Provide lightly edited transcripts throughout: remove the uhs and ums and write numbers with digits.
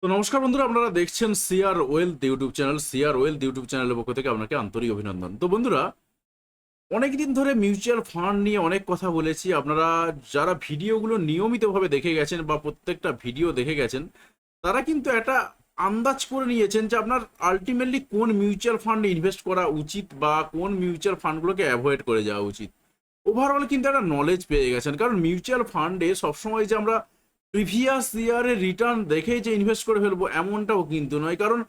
তো নমস্কার বন্ধুরা, আপনারা দেখছেন CR wealth YouTube channel. CR wealth YouTube চ্যানেলের পক্ষ থেকে আপনাকে আন্তরিক অভিনন্দন। তো বন্ধুরা, অনেকদিন ধরে মিউচুয়াল ফান্ড নিয়ে অনেক কথা বলেছি। আপনারা যারা ভিডিওগুলো নিয়মিতভাবে দেখে গেছেন বা প্রত্যেকটা ভিডিও দেখে গেছেন, তারা কিন্তু একটা আন্দাজ করে নিয়েছেন যে আপনার আলটিমেটলি কোন মিউচুয়াল ফান্ডে ইনভেস্ট করা উচিত বা কোন মিউচুয়াল ফান্ডগুলোকে অ্যাভয়েড করে যাওয়া উচিত। ওভারঅল কিন্তু একটা নলেজ পেয়ে গেছেন, কারণ মিউচুয়াল ফান্ডে সবসময় যে আমরা প্রিভিয়াস ইয়ারের রিটার্ন দেখেই যে ইনভেস্ট করে ফেলবো এমনটাও কিন্তু নয়। কারণ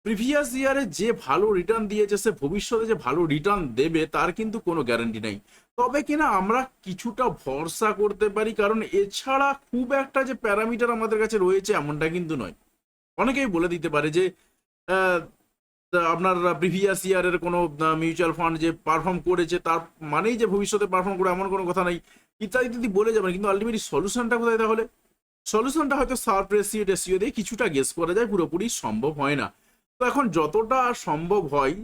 প্রিভিয়াস ইয়ারে যে ভালো রিটার্ন দিয়েছে সে ভবিষ্যতে যে ভালো রিটার্ন দেবে তার কিন্তু কোনো গ্যারান্টি নেই। তবে কিনা আমরা কিছুটা ভরসা করতে পারি, কারণ এছাড়া খুব একটা যে প্যারামিটার আমাদের কাছে রয়েছে এমনটা কিন্তু নয়। অনেকেই বলে দিতে পারে যে আহ, আপনার প্রিভিয়াস ইয়ারের কোনো মিউচুয়াল ফান্ড যে পারফর্ম করেছে তার মানেই যে ভবিষ্যতে পারফর্ম করে এমন কোনো কথা নেই, ইত্যাদি ইত্যাদি বলে যাবেন। কিন্তু আলটিমেটলি সলিউশনটা কোথায় তাহলে? সলিউশনটা হয়তো সার্ফ রেশিও টেসিও দিয়ে কিছুটা গেস করা যায়, পুরোপুরি সম্ভব হয় না। তো এখন যতটা সম্ভব হয়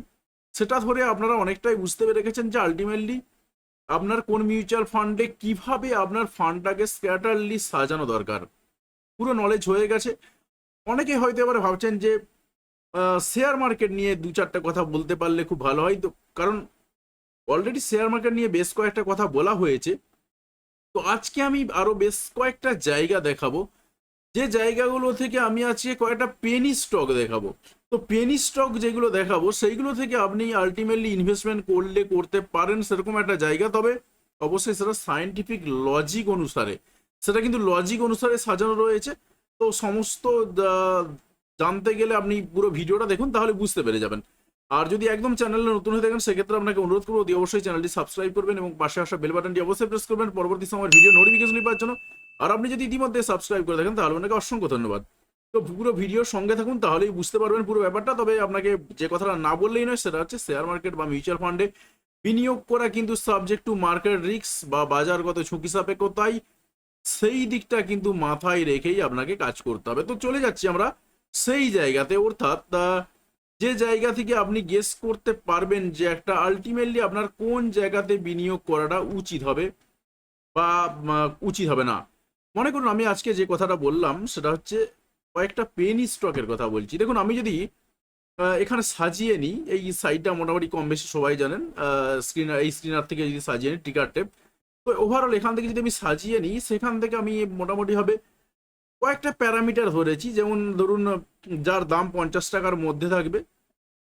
সেটা ধরে আপনারা অনেকটাই বুঝতে পেরে গেছেন যে আলটিমেটলি আপনার কোন মিউচুয়াল ফান্ডে কিভাবে আপনার ফান্ডটাকে স্ক্যাটারলি সাজানো দরকার পুরো নলেজ হয়ে গেছে। অনেকে হয়তো এবারে ভাবছেন যে শেয়ার মার্কেট নিয়ে দু চারটা কথা বলতে পারলে খুব ভালো হয়। তো কারণ অলরেডি শেয়ার মার্কেট নিয়ে বেশ কয়েকটা কথা বলা হয়েছে, তো আজকে আমি আরো বেশ কয়েকটা জায়গা দেখাবো, যে জায়গাগুলো থেকে আমি আজকে কয়েকটা পেনি স্টক দেখাবো। তো পেনি স্টক যেগুলো দেখাবো সেইগুলো থেকে আপনি আলটিমেটলি ইনভেস্টমেন্ট করলে করতে পারেন সেরকম একটা জায়গা। তবে অবশ্যই সেটা সায়েন্টিফিক লজিক অনুসারে, সেটা কিন্তু লজিক অনুসারে সাজানো রয়েছে। তো সমস্ত জানতে গেলে আপনি পুরো ভিডিওটা দেখুন, তাহলে বুঝতে পেরে যাবেন। আর যদি একদম চ্যানেলে নতুন হয়ে থাকেন সেক্ষেত্রে আপনাকে অনুরোধ করবো অতি অবশ্যই চ্যানেলটি সাবস্ক্রাইব করবেন এবং পাশে আসা বেল বাটনটি অবশ্যই প্রেস করবেন পরবর্তী সময়ের ভিডিও নোটিফিকেশন পাওয়ার জন্য। আর আপনি যদি ইতিমধ্যে সাবস্ক্রাইব করে থাকেন তাহলে আপনাকে অসংখ্য ধন্যবাদ। তো পুরো ভিডিওর সঙ্গে থাকুন, তাহলেই বুঝতে পারবেন পুরো ব্যাপারটা। তবে আপনাকে যে কথাটা না বললেই নয়, সেটা হচ্ছে শেয়ার মার্কেট বা মিউচুয়াল ফান্ডে বিনিয়োগ করা কিন্তু সাবজেক্ট টু মার্কেট রিস্ক বা বাজারগত ঝুঁকি সাপেক্ষ, তাই সেই দিকটা কিন্তু মাথায় রেখেই আপনাকে কাজ করতে হবে। তো চলে যাচ্ছি আমরা সেই জায়গাতে, অর্থাৎ যে জায়গা থেকে আপনি গেস করতে পারবেন যে একটা আলটিমেটলি আপনার কোন জায়গাতে বিনিয়োগ করাটা উচিত হবে বা উচিত হবে না। মনে করুন আমি আজকে যে কথাটা বললাম সেটা হচ্ছে কয়েকটা পেনি স্টকের কথা বলছি। দেখুন, আমি যদি এখানে সাজিয়ে নিই, এই সাইটটা মোটামুটি কম বেশি সবাই জানেন, স্ক্রিনার, এই স্ক্রিনার থেকে যদি সাজিয়ে নিই ট্রিগার টেপ, তো ওভারঅল এখান থেকে যদি আমি সাজিয়ে নিই সেখান থেকে আমি মোটামুটি হবে কয়েকটা প্যারামিটার ধরেছি। যেমন ধরুন, যার দাম 50 টাকার মধ্যে থাকবে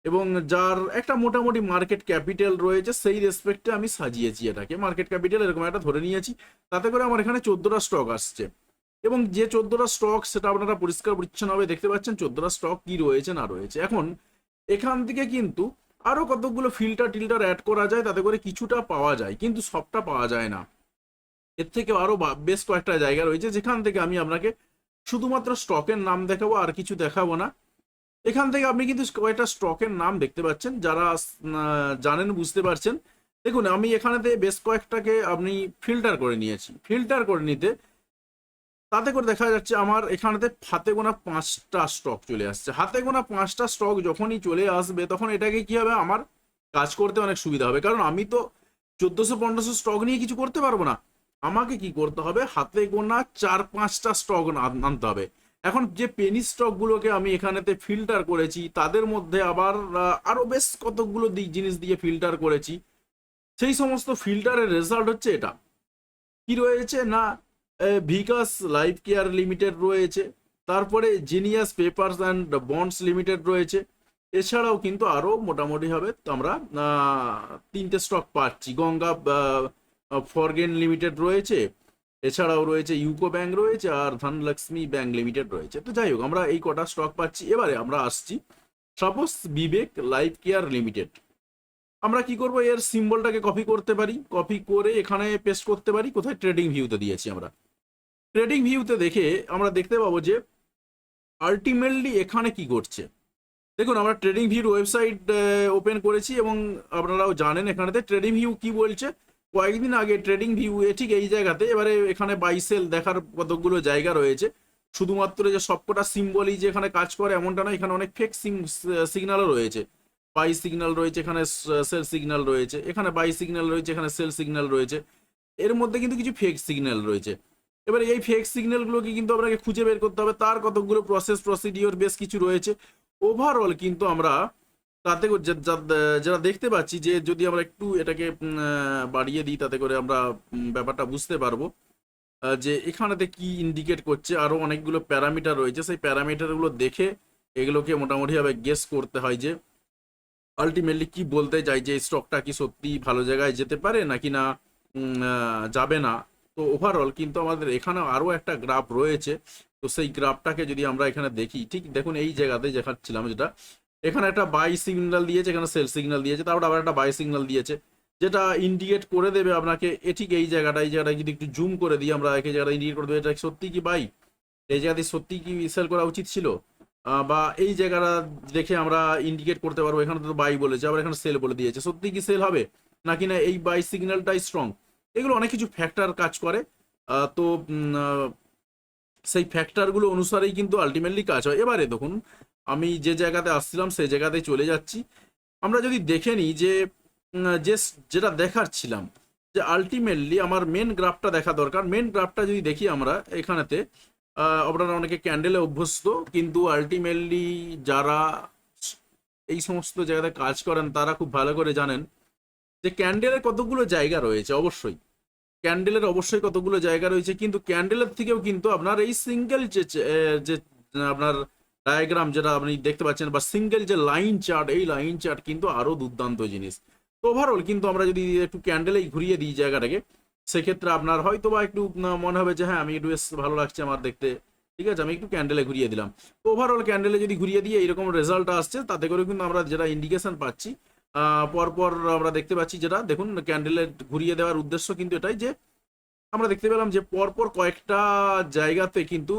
এবং যার একটা মোটামুটি মার্কেট ক্যাপিটাল রয়েছে, সেই রেসপেক্টে আমি সাজিয়েছি এটাকে। মার্কেট ক্যাপিটাল এরকম একটা ধরে নিয়েছি, তাতে করে আমার এখানে 14টা স্টক আসছে। এবং যে 14টা স্টক সেটা আপনারা পরিষ্কার পরিচ্ছন্নভাবে দেখতে পাচ্ছেন 14টা স্টক কি রয়েছে না রয়েছে। এখন এখান থেকে কিন্তু আরো কতগুলো ফিল্টার টিল্টার অ্যাড করা যায়, তাতে করে কিছুটা পাওয়া যায়, কিন্তু সবটা পাওয়া যায় না। এর থেকে আরো বেশ কয়েকটা জায়গা রয়েছে যেখান থেকে আমি আপনাকে শুধুমাত্র স্টকের নাম দেখাবো, আর কিছু দেখাবো না। এখান থেকে আপনি কিন্তু কয়েকটা স্টকের নাম দেখতে পাচ্ছেন, যারা জানেন বুঝতে পারছেন। দেখুন, আমি এখানেতে বেশ কয়েকটাকে আপনি ফিল্টার করে নিয়েছি। ফিল্টার করে নিতে তাতে করে দেখা যাচ্ছে আমার এখানেতে হাতে গোনা 5টা স্টক চলে আসছে। হাতে গোনা 5টা স্টক যখনই চলে আসবে তখন এটাকে কি হবে, আমার কাজ করতে অনেক সুবিধা হবে। কারণ আমি তো 1400-1500 স্টক নিয়ে কিছু করতে পারবো না। আমাকে কি করতে হবে, হাতে গোনা 4-5টা স্টক আনতে হবে। এখন যে পেনি স্টকগুলোকে আমি এখানেতে ফিল্টার করেছি তাদের মধ্যে আবার আরো বেশ কতগুলো জিনিস দিয়ে ফিল্টার করেছি। সেই সমস্ত ফিল্টারের রেজাল্ট হচ্ছে এটা। কি রয়েছে না, ভিকাস লাইফ কেয়ার লিমিটেড রয়েছে, তারপরে genius papers and bonds limited রয়েছে। এছাড়াও কিন্তু আরো মোটামুটি হবে আমরা 3টে স্টক পাচ্ছি। গঙ্গা ফরগেন লিমিটেড রয়েছে, এছাড়াও রয়েছে ইউকো ব্যাংক রয়েছে, আর ধনলক্ষ্মী ব্যাংক লিমিটেড রয়েছে। তো যাই হোক, আমরা এই কটা স্টক পাচ্ছি। এবারে আমরা আসছি সাপোজ বিবেক লাইফ কেয়ার লিমিটেড। আমরা কি করব, এর সিম্বলটাকে কপি করতে পারি, কপি করে এখানে পেস্ট করতে পারি। কোথায়? ট্রেডিং ভিউতে দিয়েছি আমরা। ট্রেডিং ভিউতে দেখে আমরা দেখতে পাবো যে আলটিমেটলি এখানে কি করছে। দেখুন, আমরা ট্রেডিং ভিউর ওয়েবসাইট ওপেন করেছি এবং আপনারাও জানেন এখানেতে ট্রেডিং ভিউ কি বলছে। কয়েকদিন আগে ট্রেডিং ভিউ ঠিক এই জায়গাতে, এবারে এখানে বাই সেল দেখার কতগুলো জায়গা রয়েছে। শুধুমাত্র যে সবকটা সিম্বলই যে এখানে কাজ করে এমনটা নয়, এখানে অনেক ফেক সিগন্যালও রয়েছে। বাই সিগন্যাল রয়েছে, এখানে সেল সিগন্যাল রয়েছে, এখানে বাই সিগন্যাল রয়েছে, এখানে সেল সিগন্যাল রয়েছে। এর মধ্যে কিন্তু কিছু ফেক সিগন্যাল রয়েছে। এবারে এই ফেক সিগন্যালগুলোকে কিন্তু আপনাকে খুঁজে বের করতে হবে, তার কতগুলো প্রসিডিওর বেশ কিছু রয়েছে। ওভারঅল কিন্তু আমরা তাতে যেটা দেখতে পাচ্ছি যে যদি আমরা একটু এটাকে বাড়িয়ে দিই, তাতে করে আমরা ব্যাপারটা বুঝতে পারবো যে এখানেতে কি ইন্ডিকেট করছে। আরো অনেকগুলো প্যারামিটার রয়েছে, সেই প্যারামিটারগুলো দেখে এগুলোকে মোটামুটিভাবে গেস করতে হয় যে আলটিমেটলি কি বলতে চাই, যে স্টকটা কি সত্যি ভালো জায়গায় যেতে পারে নাকি না যাবে না। তো ওভারঅল কিন্তু আমাদের এখানে আরও একটা গ্রাফ রয়েছে। তো সেই গ্রাফটাকে যদি আমরা এখানে দেখি, ঠিক দেখুন এই জায়গাতে দেখাচ্ছিলাম যেটা, এখানে একটা বাই সিগন্যাল দিয়েছে, এখানে সেল সিগন্যাল দিয়েছে, তারপর আবার একটা বাই সিগন্যাল দিয়েছে, যেটা ইন্ডিকেট করে দেবে আপনাকে ঠিক এই জায়গাটা যদি একটু জুম করে দিই আমরা, এই জায়গাটা ইন্ডিকেট করে দেবে এটা সত্যি কি বাই, এই জায়গাতে সত্যি কি সেল করা উচিত ছিল, বা এই জায়গাটা দেখে আমরা ইন্ডিকেট করতে পারবো এখানে তো বাই বলেছে, আবার এখানে সেল বলে দিয়েছে, সত্যি কি সেল হবে নাকি না এই বাই সিগন্যালটাই স্ট্রং। এগুলো অনেক কিছু ফ্যাক্টর কাজ করে। তো সেই ফ্যাক্টরগুলো অনুসারেই কিন্তু আলটিমেটলি কাজ হয়। এবারে দেখুন আমি যে জায়গাতে আসছিলাম সেই জায়গাতে চলে যাচ্ছি। আমরা যদি দেখে নিই যে যেটা দেখাচ্ছিলাম যে আলটিমেটলি আমার মেন গ্রাফটা দেখা দরকার। মেন গ্রাফটা যদি দেখি আমরা এখানেতে, আপনারা অনেকে ক্যান্ডেলে অভ্যস্ত, কিন্তু আলটিমেটলি যারা এই সমস্ত জায়গাতে কাজ করেন তারা খুব ভালো করে জানেন যে ক্যান্ডেলের কতগুলো জায়গা রয়েছে। অবশ্যই ক্যান্ডেলের অবশ্যই কতগুলো জায়গা রয়েছে, কিন্তু ক্যান্ডেলের থেকেও কিন্তু আপনার এই সিঙ্গেল যে আপনার ডায়াগ্রাম যেটা আপনি দেখতে পাচ্ছেন, বা সিঙ্গেল যে লাইন চার্ট, এই লাইন চার্ট কিন্তু আরো দুর্দান্ত জিনিস। তো ওভারঅল কিন্তু আমরা যদি একটু ক্যান্ডেলেই ঘুরিয়ে দিই জায়গাটাকে, সেক্ষেত্রে আপনার হয়তো বা একটু মনে হবে যে হ্যাঁ আমি একটু বেশ ভালো লাগছে আমার দেখতে, ঠিক আছে আমি একটু ক্যান্ডেলে ঘুরিয়ে দিলাম। তো ওভারঅল ক্যান্ডেলে যদি ঘুরিয়ে দিয়ে এইরকম রেজাল্ট আসছে, তাতে করে কিন্তু আমরা যেটা ইন্ডিকেশন পাচ্ছি পরপর আমরা দেখতে পাচ্ছি, যেটা দেখুন ক্যান্ডেলে ঘুরিয়ে দেওয়ার উদ্দেশ্য কিন্তু এটাই যে আমরা দেখতে পেলাম যে পরপর কয়েকটা জায়গাতে কিন্তু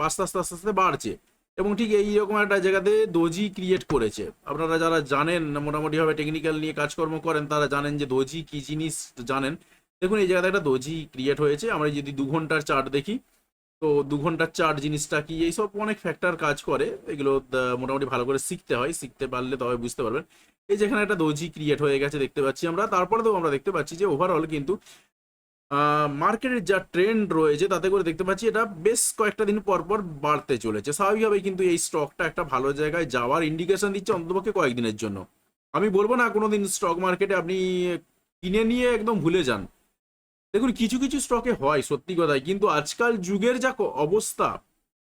আস্তে আস্তে আস্তে আস্তে বাড়ছে, এবং ঠিক এইরকম একটা জায়গাতে দোজি ক্রিয়েট করেছে। আপনারা যারা জানেন মোটামুটিভাবে টেকনিক্যাল নিয়ে কাজকর্ম করেন তারা জানেন যে দোজি কি জিনিস জানেন। দেখুন এই জায়গাতে একটা দোজি ক্রিয়েট হয়েছে। আমরা যদি 2 ঘন্টার চার্ট দেখি, তো 2 ঘন্টার চার্ট জিনিসটা কি, এইসব অনেক ফ্যাক্টর কাজ করে, এগুলো মোটামুটি ভালো করে শিখতে হয়, শিখতে পারলে তবে বুঝতে পারবেন। এই যেখানে একটা দোজি ক্রিয়েট হয়ে গেছে দেখতে পাচ্ছি আমরা। তারপরে তো আমরা দেখতে পাচ্ছি যে ওভারঅল কিন্তু মার্কেটের যা ট্রেন্ড রয়েছে তাতে করে দেখতে পাচ্ছি এটা বেশ কয়েকটা দিন পর পর বাড়তে চলেছে। স্বাভাবিকভাবে কিন্তু এই স্টকটা একটা ভালো জায়গায় যাওয়ার ইন্ডিকেশন দিচ্ছে অন্ততপক্ষে কয়েকদিনের জন্য। আমি বলবো না কোনোদিন স্টক মার্কেটে আপনি কিনে নিয়ে একদম ভুলে যান। দেখুন কিছু কিছু স্টকে হয় সত্যি কথাই, কিন্তু আজকাল যুগের যা অবস্থা,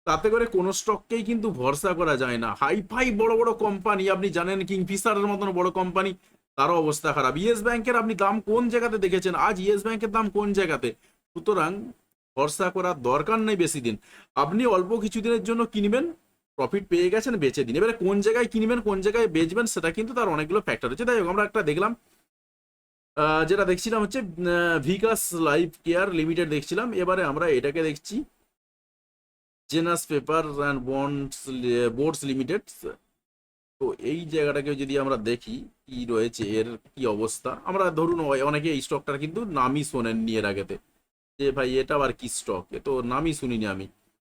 তাতে করে কোনো স্টককেই কিন্তু ভরসা করা যায় না। হাই ফাই বড় বড় কোম্পানি আপনি জানেন, কিংফিশারের মতন বড় কোম্পানি, তারও অবস্থা খারাপ। ইয়েস ব্যাংকের আপনি দাম কোন জায়গাতে দেখেছেন, আজ ইয়েস ব্যাংকের দাম কোন জায়গাতে। সুতরাং ভরসা করার দরকার নেই বেশি দিন। আপনি অল্প কিছু দিনের জন্য কিনবেন, প্রফিট পেয়ে গেছেন, বেচে দিন। এবারে কোন জায়গায় কিনবেন কোন জায়গায় বেচবেন সেটা কিন্তু তার অনেকগুলো ফ্যাক্টর হচ্ছে। তাই হোক আমরা একটা দেখলাম, যেটা দেখছিলাম হচ্ছে ভিকাস লাইফ কেয়ার লিমিটেড দেখছিলাম। এবারে আমরা এটাকে দেখছি genus paper and boards limited. তো এই জায়গাটাকে যদি আমরা দেখি কি রয়েছে, এর কি অবস্থা, আমরা ধরুন অনেকে এই স্টকটার কিন্তু নামই শোনেননি এর আগেতে, যে ভাই এটা আবার কি স্টক, এ তো নামই শুনিনি আমি।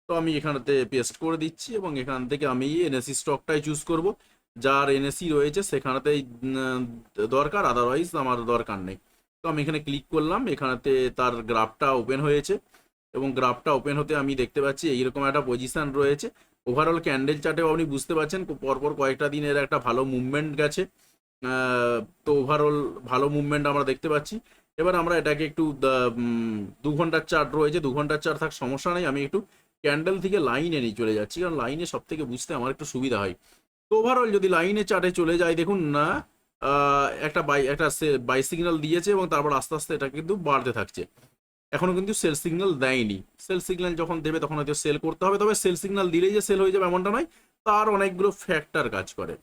তো আমি এখানেতে পেস্ট করে দিচ্ছি এবং এখান থেকে আমি এনএসসি স্টকটাই চুজ করব। যার এনএসসি রয়েছে সেখানেতেই দরকার, আদারওয়াইজ আমার দরকার নেই। তো আমি এখানে ক্লিক করলাম, এখানেতে তার গ্রাফটা ওপেন হয়েছে, এবং গ্রাফটা ওপেন হতে আমি দেখতে পাচ্ছি এইরকম একটা পজিশন রয়েছে। ওভারঅল ক্যান্ডেল চার্টেও আপনি বুঝতে পারছেন পরপর কয়েকটা দিনের একটা ভালো মুভমেন্ট গেছে। তো ওভারঅল ভালো মুভমেন্ট আমরা দেখতে পাচ্ছি। এবার আমরা এটাকে একটু 2 ঘন্টার চার্ট রয়েছে, 2 ঘন্টার চার্ট থাক সমস্যা নেই, আমি একটু ক্যান্ডেল থেকে লাইনে নিয়ে চলে যাচ্ছি, কারণ লাইনে সব থেকে বুঝতে আমার একটু সুবিধা হয়। তো ওভারঅল যদি লাইনে চার্টে চলে যায়, দেখুন না একটা বাই সিগন্যাল দিয়েছে এবং তারপর আস্তে আস্তে এটা কিন্তু বাড়তে থাকছে। এখনো কিন্তু সেল সিগন্যাল দেয়নি। সেল সিগন্যাল যখন দেবে তখন হয়তো সেল করতে হবে, তবে সেল সিগন্যাল দিলেই যে সেল হয়ে যাবে এমনটা নয়, তার অনেকগুলো ফ্যাক্টর কাজ করে।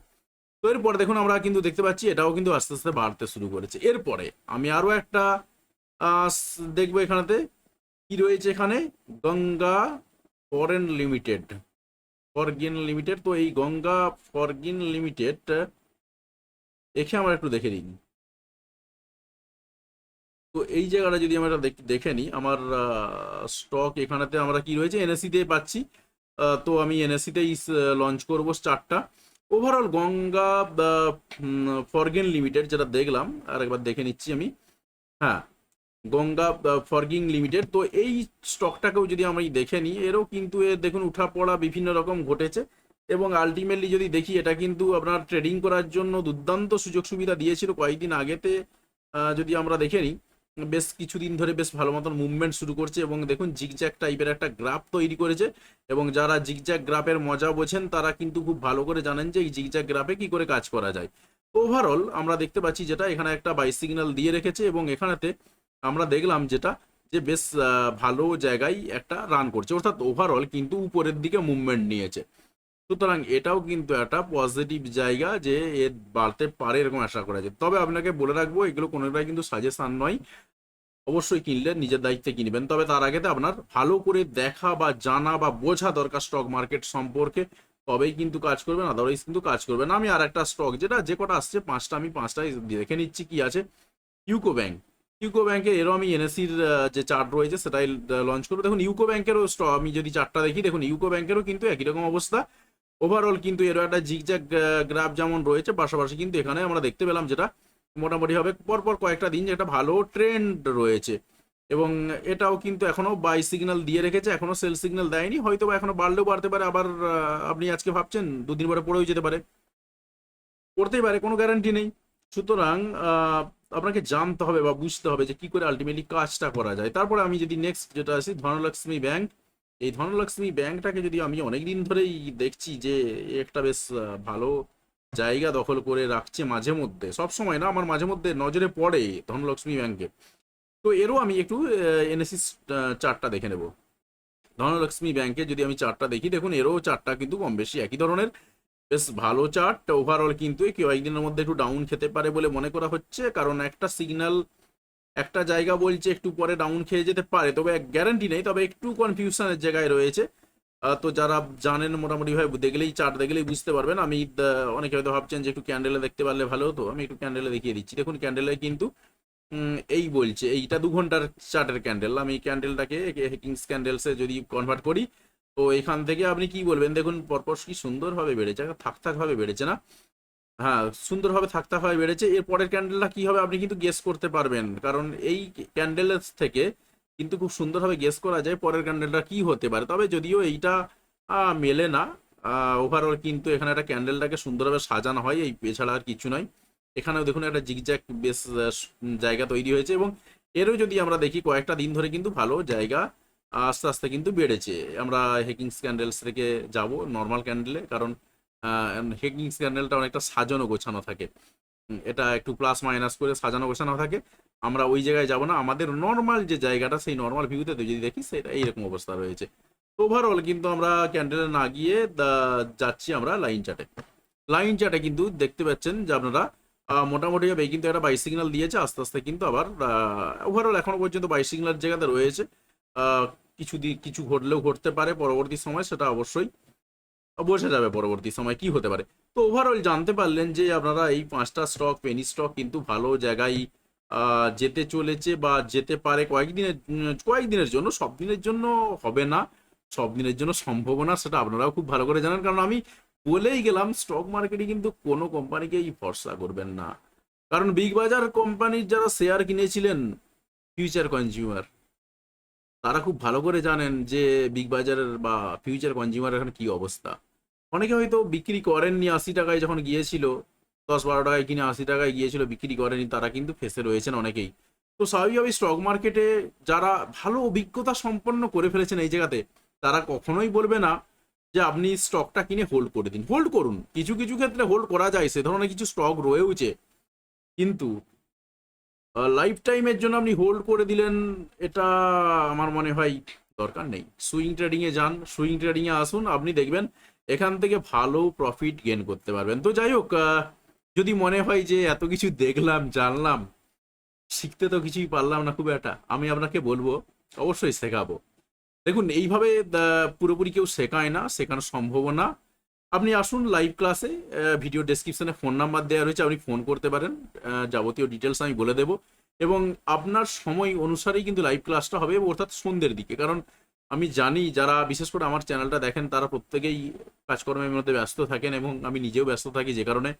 তো এরপরে দেখুন আমরা কিন্তু দেখতে পাচ্ছি এটাও কিন্তু আস্তে আস্তে বাড়তে শুরু করেছে। এরপরে আমি আরো একটা দেখবো এখানেতে কি রয়েছে, এখানে গঙ্গা ফরেন লিমিটেড, ফরগিন লিমিটেড। তো এই গঙ্গা ফরগিন লিমিটেড এখানে আমরা একটু দেখে নিই। তো এই জায়গাটা যদি আমরা দেখে নিই, আমার স্টক এখানেতে আমরা কি রয়েছে এনএসসি তে পাচ্ছি। তো আমি এনএসসি তেই লঞ্চ করবো চার্টটা। ওভারঅল গঙ্গা ফরগেন লিমিটেড যেটা দেখলাম, আর একবার দেখে নিচ্ছি আমি। হ্যাঁ, গঙ্গা ফরগিং লিমিটেড। তো এই স্টকটাকেও যদি আমি দেখে নিই, এরও কিন্তু এর দেখুন উঠা পড়া বিভিন্ন রকম ঘটেছে, এবং আলটিমেটলি যদি দেখি এটা কিন্তু আপনার ট্রেডিং করার জন্য দুর্দান্ত সুযোগ সুবিধা দিয়েছিল কয়েকদিন আগেতে। যদি আমরা দেখে নিই, বেশ কিছুদিন ধরে বেশ ভালো মতন মুভমেন্ট শুরু করছে, এবং দেখুন জিগজ্যাগ টাইপের একটা গ্রাফ তৈরি করেছে, এবং যারা জিগজ্যাগ গ্রাফের মজা বোঝেন তারা কিন্তু খুব ভালো করে জানেন যে এই জিগজ্যাগ গ্রাফে কি করে কাজ করা যায়। ওভারঅল আমরা দেখতে পাচ্ছি যেটা এখানে একটা বাই সিগন্যাল দিয়ে রেখেছে, এবং এখানেতে আমরা দেখলাম যেটা যে বেশ ভালো জায়গায় একটা রান করছে, অর্থাৎ ওভারঅল কিন্তু উপরের দিকে মুভমেন্ট নিয়েছে। সুতরাং এটাও কিন্তু একটা পজিটিভ জায়গা যে এর বাড়তে পারে এরকম আশা করা যায়। তবে আপনাকে বলে রাখবো এগুলো কোনোটাই কিন্তু সাজেশন নয়, অবশ্যই কিনলে নিজের দায়িত্বে কিনবেন, তবে তার আগেতে আপনার ভালো করে দেখা বা জানা বা বোঝা দরকার স্টক মার্কেট সম্পর্কে, তবেই কিন্তু কাজ করবেন, আদারওয়াইজ কিন্তু কাজ করবেন না। আমি আর একটা স্টক যেটা যে কটা আসছে পাঁচটা, আমি পাঁচটাই দেখে নিচ্ছি কি আছে। ইউকো ব্যাংক, ইউকো ব্যাংকের এরও আমি এনএসির যে চার্ট রয়েছে সেটাই লঞ্চ করবো। দেখুন ইউকো ব্যাংকেরও আমি যদি চার্টটা দেখি, দেখুন ইউকো ব্যাংকেরও কিন্তু একই রকম অবস্থা। ওভারঅল কিন্তু এরও একটা জিগজ্যাগ গ্রাফ যেমন রয়েছে, পাশাপাশি কিন্তু এখানে আমরা দেখতে পেলাম যেটা মোটামুটি হবে পরপর কয়েকটা দিন যেটা ভালো ট্রেন্ড রয়েছে, এবং এটাও কিন্তু এখনো বাই সিগন্যাল দিয়ে রেখেছে, এখনো সেল সিগন্যাল দেয়নি, হয়তো বা এখনো বাড়লেও বাড়তে পারে, আবার আপনি আজকে ভাবছেন দুদিন পরে পড়েও যেতে পারে, পড়তেই পারে, কোনো গ্যারান্টি নেই। সুতরাং আপনাকে জানতে হবে বা বুঝতে হবে যে কি করে আলটিমেটলি কাজটা করা যায়। তারপরে আমি যদি নেক্সট যেটা আছে ধনলক্ষ্মী ব্যাংক, এই ধনলক্ষ্মী ব্যাংকটাকে যদি আমি অনেকদিন ধরেই দেখছি যে একটা বেশ ভালো জায়গা দখল করে রাখছে, মাঝে মধ্যে, সব সময় না, আমার মাঝে মধ্যে নজরে পড়ে ধনলক্ষ্মী ব্যাংকে। তো এরও আমি একটু এনএসিস চার্টটা দেখে নেব। ধনলক্ষ্মী ব্যাংকে যদি আমি চার্টটা দেখি, দেখুন এরও চার্টটা কিন্তু কম বেশি একই ধরনের, বেশ ভালো চার্ট। ওভারঅল কিন্তু এই কয়েকদিনের মধ্যে একটু ডাউন খেতে পারে বলে মনে করা হচ্ছে, কারণ একটা সিগন্যাল একটা জায়গা বলছে একটু পরে ডাউন খেয়ে যেতে পারে, তবে গ্যারান্টি নেই, তবে একটু কনফিউশনের জায়গায় রয়েছে। তো যারা জানেন মোটামুটি ভাবে দেখলেই চার্ট দেখলেই বুঝতে পারবেন। আমি অনেকে হয়তো ভাবছেন যে একটু ক্যান্ডেলে দেখতে পারলে ভালো হতো, আমি একটু ক্যান্ডেলে দেখিয়ে দিচ্ছি। দেখুন ক্যান্ডেলে কিন্তু এই বলছে, এইটা 2 ঘন্টার চার্টের ক্যান্ডেল, আমি ক্যান্ডেলটাকে হেকিংস ক্যান্ডেলসে যদি কনভার্ট করি, তো এখান থেকে আপনি কি বলবেন, দেখুন পরপর কি সুন্দরভাবে বেড়েছে, থাক ভাবে বেড়েছে না, হ্যাঁ সুন্দরভাবে ভাবে বেড়েছে। এর পরের ক্যান্ডেলটা কি হবে আপনি কিন্তু গেস করতে পারবেন, কারণ এই ক্যান্ডেলের থেকে কিন্তু খুব সুন্দরভাবে গেস করা যায় পরের ক্যান্ডেলটা কি হতে পারে। তবে যদিও এইটা মেলে না, ওভারঅল কিন্তু এখানে একটা ক্যান্ডেলটাকে সুন্দরভাবে সাজানো হয়, এই এছাড়া আর কিছু নয়। এখানেও দেখুন একটা জিগজ্যাগ বেশ জায়গা তৈরি হয়েছে, এবং এরও যদি আমরা দেখি কয়েকটা দিন ধরে কিন্তু ভালো জায়গা আস্তে আস্তে কিন্তু বেড়েছে। আমরা হেকিংস ক্যান্ডেলস থেকে যাব নর্মাল ক্যান্ডেলে, কারণ হেকিংস ক্যান্ডেলটা অনেকটা সাজানো গোছানো থাকে, এটা একটু প্লাস মাইনাস করে সাজানো গোছানো থাকে। আমরা ওই জায়গায় যাব না, আমাদের নর্মাল যে জায়গাটা সেই নর্মাল ভিউতে যদি দেখি সেটা এইরকম অবস্থা রয়েছে। ওভারঅল কিন্তু আমরা ক্যান্ডেলে না গিয়ে যাচ্ছি আমরা লাইন চার্টে। লাইন চার্টে কিন্তু দেখতে পাচ্ছেন যে আপনারা মোটামুটি ভাবে কিন্তু একটা বাই সিগন্যাল দিয়েছে, আস্তে আস্তে কিন্তু আবার ওভারঅল এখনো পর্যন্ত বাই সিগন্যাল জায়গাতে রয়েছে। আহ, কিছু ঘটলেও ঘটতে পারে পরবর্তী সময়, সেটা অবশ্যই বোঝা যাবে পরবর্তী সময় কি হতে পারে। তো ওভারঅল জানতে পারলেন যে আপনারা এই 5টা স্টক, পেনি স্টক কিন্তু ভালো জায়গায় যেতে চলেছে বা যেতে পারে কয়েকদিনের জন্য, সব দিনের জন্য হবে না, সব দিনের জন্য সম্ভব না, সেটা আপনারাও খুব ভালো করে জানেন, কারণ আমি বলেই গেলাম স্টক মার্কেটে কিন্তু কোনো কোম্পানিকেই ভরসা করবেন না, কারণ বিগ বাজার কোম্পানির যারা শেয়ার কিনেছিলেন ফিউচার কনজিউমার, তারা খুব ভালো করে জানেন যে বিগ বাজারের বা ফিউচার কনজিউমার এখন কি অবস্থা। অনেকে হয়তো বিক্রি করেননি, 80 টাকায় যখন গিয়েছিল, 10-12 টাকায় কিনে 80 টাকায় গিয়েছিল, বিক্রি করেনি, তারা কিন্তু ফেসে রয়েছেন অনেকেই। তো স্বাভাবিকভাবেই স্টক মার্কেটে যারা ভালো অভিজ্ঞতা সম্পন্ন করে ফেলেছেন এই জায়গাতে, তারা কখনোই বলবে না যে আপনি স্টকটা কিনে হোল্ড করে দিন। হোল্ড করুন, কিছু কিছু ক্ষেত্রে হোল্ড করা যায়, সে ধরনের কিছু স্টক রয়েছে, কিন্তু লাইফ টাইমের জন্য আপনি হোল্ড করে দিলেন, এটা আমার মনে হয় দরকার নেই। সুইং ট্রেডিংয়ে যান, সুইং ট্রেডিংয়ে আসুন, আপনি দেখবেন এখান থেকে ভালো প্রফিট গেন করতে পারবেন। তো যাই হোক, যদি মনে হয় যে এত কিছু দেখলাম জানলাম, শিখতে তো কিছুই পারলাম না খুব একটা, আমি আপনাকে বলবো অবশ্যই শেখাবো। দেখুন এইভাবে পুরোপুরি কেউ শেখায় না, শেখানো সম্ভব না। আপনি আসুন লাইভ ক্লাসে, ভিডিও ডেসক্রিপশনে ফোন নাম্বার দেওয়া রয়েছে, আপনি ফোন করতে পারেন, যাবতীয় ডিটেলস আমি বলে দেবো, এবং আপনার সময় অনুসারেই কিন্তু লাইভ ক্লাসটা হবে, অর্থাৎ সন্ধ্যের দিকে। কারণ আমি জানি যারা বিশেষ করে আমার চ্যানেলটা দেখেন তারা প্রত্যেকেই কাজকর্মের মধ্যে ব্যস্ত থাকেন, এবং আমি নিজেও ব্যস্ত থাকি, যে কারণে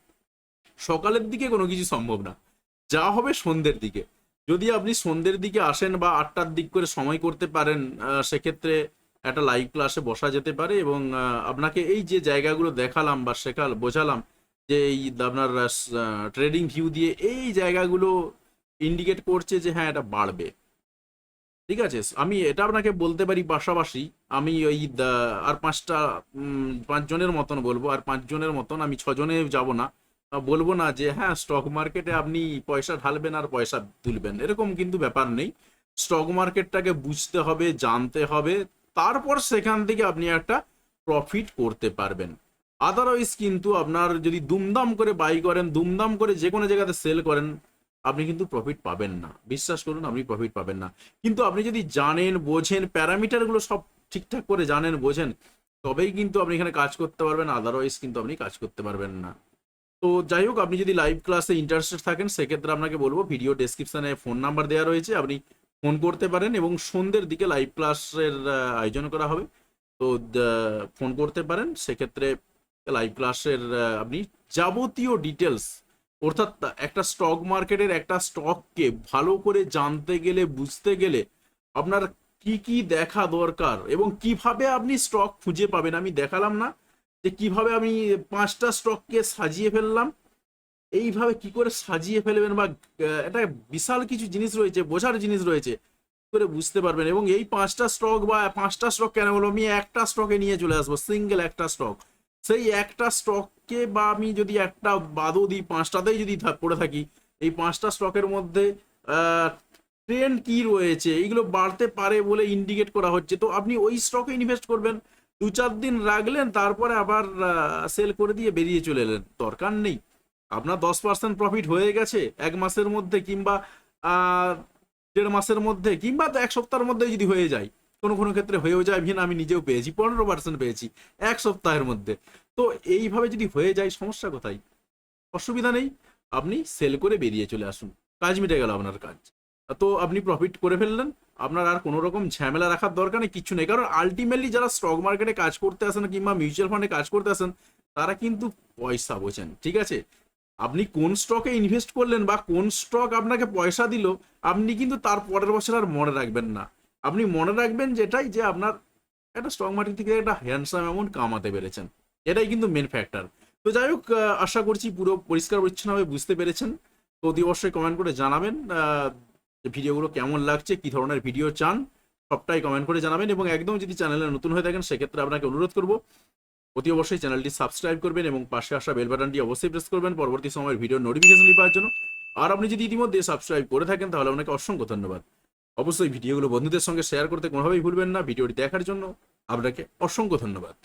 সকালের দিকে কোনো কিছু সম্ভব না, যা হবে সন্ধ্যের দিকে। যদি আপনি সন্ধ্যের দিকে আসেন বা 8টার দিক করে সময় করতে পারেন, সেক্ষেত্রে একটা লাইভ ক্লাসে বসা যেতে পারে এবং আপনাকে এই যে জায়গাগুলো দেখালাম বা বোঝালাম যে এই আপনার ট্রেডিং ভিউ দিয়ে এই জায়গাগুলো ইন্ডিকেট করছে যে হ্যাঁ এটা বাড়বে। ঠিক আছে, আমি এটা আপনাকে বলতে পারি পাশাপাশি আমি ওই আর 5জনের মতন বলবো, আর 5জনের মতন, আমি 6জনে যাব না। বলবো না যে হ্যাঁ স্টক মার্কেটে আপনি পয়সা ঢালবেন আর পয়সা তুলবেন, এরকম কিন্তু ব্যাপার নেই। স্টক মার্কেটটাকে বুঝতে হবে, জানতে হবে, তারপর সেখান থেকে আপনি একটা প্রফিট করতে পারবেন। আদারওয়াইজ কিন্তু আপনার যদি দুমদাম করে বাই করেন, দুমদাম করে যে কোনো জায়গাতে সেল করেন, আপনি কিন্তু প্রফিট পাবেন না, বিশ্বাস করুন আপনি প্রফিট পাবেন না। কিন্তু আপনি যদি জানেন, বোঝেন, প্যারামিটারগুলো সব ঠিকঠাক করে জানেন, বোঝেন, তবেই কিন্তু আপনি এখানে কাজ করতে পারবেন, আদারওয়াইজ কিন্তু আপনি কাজ করতে পারবেন না। তো যাই হোক, আপনি যদি লাইভ ক্লাসে ইন্টারেস্টেড থাকেন সেক্ষেত্রে আপনাকে বলবো ভিডিও ডেসক্রিপশনে ফোন নাম্বার দেওয়া রয়েছে, আপনি ফোন করতে পারেন এবং সন্ধ্যের দিকে লাইভ ক্লাসের আয়োজন করা হবে। তো ফোন করতে পারেন, সেক্ষেত্রে লাইভ ক্লাসের আপনি যাবতীয় ডিটেলস, অর্থাৎ একটা স্টক মার্কেটের একটা স্টককে ভালো করে জানতে গেলে, বুঝতে গেলে আপনার কি কি দেখা দরকার এবং কিভাবে আপনি স্টক খুঁজে পাবেন, আমি দেখালাম না যে কিভাবে আমি 5টা স্টককে সাজিয়ে ফেললাম, এইভাবে কি করে সাজিয়ে ফেলবেন বা একটা বিশাল কিছু জিনিস রয়েছে, বোঝার জিনিস রয়েছে, কি করে বুঝতে পারবেন। এবং এই 5টা স্টক বা 5টা স্টক কেন বলবো, আমি একটা স্টকে নিয়ে চলে আসবো, সিঙ্গেল একটা স্টক, সেই একটা স্টককে বা আমি যদি একটা বাদও দিই, 5টাতেই যদি পড়ে থাকি, এই 5টা স্টকের মধ্যে ট্রেন্ড কি রয়েছে, এইগুলো বাড়তে পারে বলে ইন্ডিকেট করা হচ্ছে, তো আপনি ওই স্টকে ইনভেস্ট করবেন, 2-4 দিন রাখলেন, তারপরে আবার সেল করে দিয়ে বেরিয়ে চলে এলেন, দরকার নেই। আপনার 10% প্রফিট হয়ে গেছে 1 মাসের মধ্যে, কিংবা 1.5 মাসের মধ্যে, কিংবা 1 সপ্তাহের মধ্যে যদি হয়ে যায়, কোনো কোনো ক্ষেত্রে হয়েও যায়, ভিন আমি নিজেও পেয়েছি, 15% পেয়েছি 1 সপ্তাহের মধ্যে। তো এইভাবে যদি হয়ে যায়, সমস্যা কোথায়? অসুবিধা নেই, আপনি সেল করে বেরিয়ে চলে আসুন, কাজ মিটে গেল আপনার কাজ। তো আপনি প্রফিট করে ফেললেন, আপনার আর কোনো রকম ঝামেলা রাখার দরকার নেই, কিছু নেই। কারণ আলটিমেটলি যারা স্টক মার্কেটে কাজ করতে আসেন কিংবা মিউচুয়াল ফান্ডে কাজ করতে আসেন, তারা কিন্তু পয়সা বোঝেন, ঠিক আছে? আপনি কোন স্টকে ইনভেস্ট করলেন বা কোন স্টক আপনাকে পয়সা দিল, আপনি কিন্তু তার পরের বছর আর মনে রাখবেন না। আপনি মনে রাখবেন যেটাই, যে আপনার একটা স্টক মার্কেট থেকে একটা হ্যান্ডসাম অ্যামাউন্ট কামাতে পেরেছেন, এটাই কিন্তু মেন ফ্যাক্টর। তো যাই হোক, আশা করছি পুরো পরিষ্কার পরিচ্ছন্নভাবে বুঝতে পেরেছেন। তো অতি অবশ্যই কমেন্ট করে জানাবেন ভিডিওগুলো কেমন লাগছে, কি ধরনের ভিডিও চান, সবটাই কমেন্ট করে জানাবেন। এবং একদম যদি চ্যানেলে নতুন হয়ে থাকেন, সেক্ষেত্রে আপনাকে অনুরোধ করবো অতি অবশ্যই চ্যানেলটি সাবস্ক্রাইব করবেন এবং পাশে আসা বেল বাটনটি অবশ্যই প্রেস করবেন পরবর্তী সময়ের ভিডিও নোটিফিকেশন পাওয়ার জন্য। আর আপনি যদি ইতিমধ্যে সাবস্ক্রাইব করে থাকেন, তাহলে আপনাকে অসংখ্য ধন্যবাদ। অবশ্যই ভিডিওগুলো বন্ধুদের সঙ্গে শেয়ার করতে কোনোভাবেই ভুলবেন না। ভিডিওটি দেখার জন্য আপনাকে অসংখ্য ধন্যবাদ।